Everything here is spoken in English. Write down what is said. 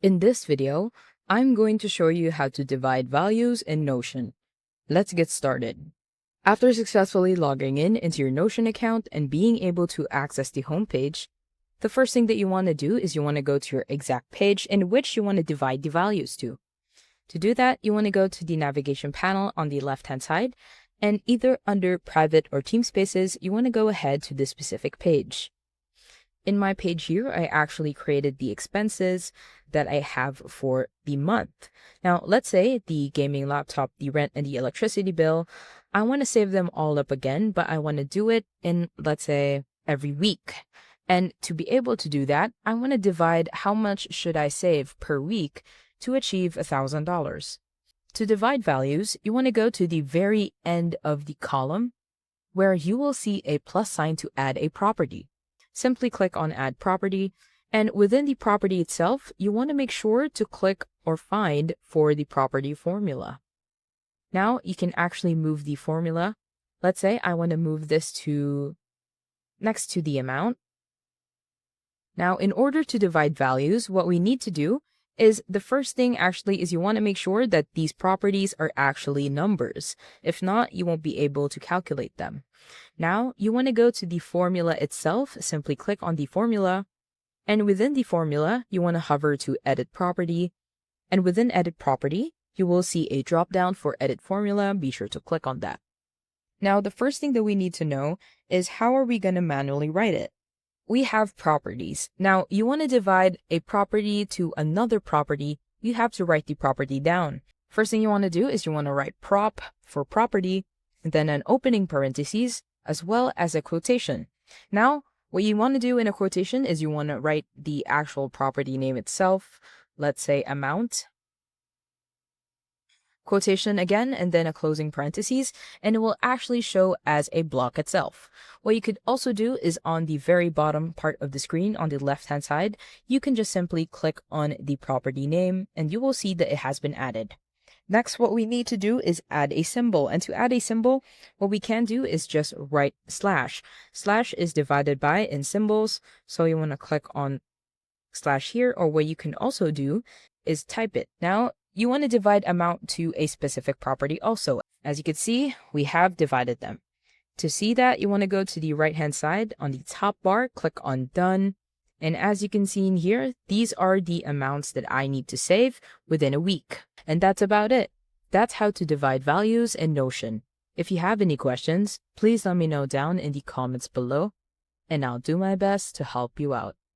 In this video, I'm going to show you how to divide values in Notion. Let's get started. After successfully logging in into your Notion account and being able to access the homepage, the first thing that you want to do is you want to go to your exact page in which you want to divide the values to. To do that, you want to go to the navigation panel on the left-hand side, and either under Private or Team Spaces, you want to go ahead to this specific page. In my page here, I actually created the expenses that I have for the month. Now, let's say the gaming laptop, the rent, and the electricity bill, I want to save them all up again, but I want to do it in, let's say, every week. And to be able to do that, I want to divide how much should I save per week to achieve $1,000. To divide values, you want to go to the very end of the column where you will see a plus sign to add a property. Simply click on Add Property, and within the property itself, you want to make sure to click or find for the property formula. Now you can actually move the formula. Let's say I want to move this to next to the amount. Now, in order to divide values, what we need to do is the first thing actually is you want to make sure that these properties are actually numbers. If not, you won't be able to calculate them. Now, you want to go to the formula itself, simply click on the formula, and within the formula, you want to hover to Edit Property, and within Edit Property, you will see a drop-down for Edit Formula. Be sure to click on that. Now, the first thing that we need to know is how are we going to manually write it? We have properties. Now, you want to divide a property to another property, you have to write the property down. First thing you want to do is you want to write prop for property, and then an opening parentheses, as well as a quotation. Now, what you want to do in a quotation is you want to write the actual property name itself, let's say amount, quotation again, and then a closing parentheses, and it will actually show as a block itself. What you could also do is on the very bottom part of the screen on the left hand side, you can just simply click on the property name and you will see that it has been added. Next, what we need to do is add a symbol, and to add a symbol, what we can do is just write slash. Slash is divided by in symbols, so you want to click on slash here, or what you can also do is type it. Now, you want to divide amount to a specific property also. As you can see, we have divided them. To see that, you want to go to the right-hand side on the top bar, click on Done. And as you can see in here, these are the amounts that I need to save within a week. And that's about it. That's how to divide values in Notion. If you have any questions, please let me know down in the comments below, and I'll do my best to help you out.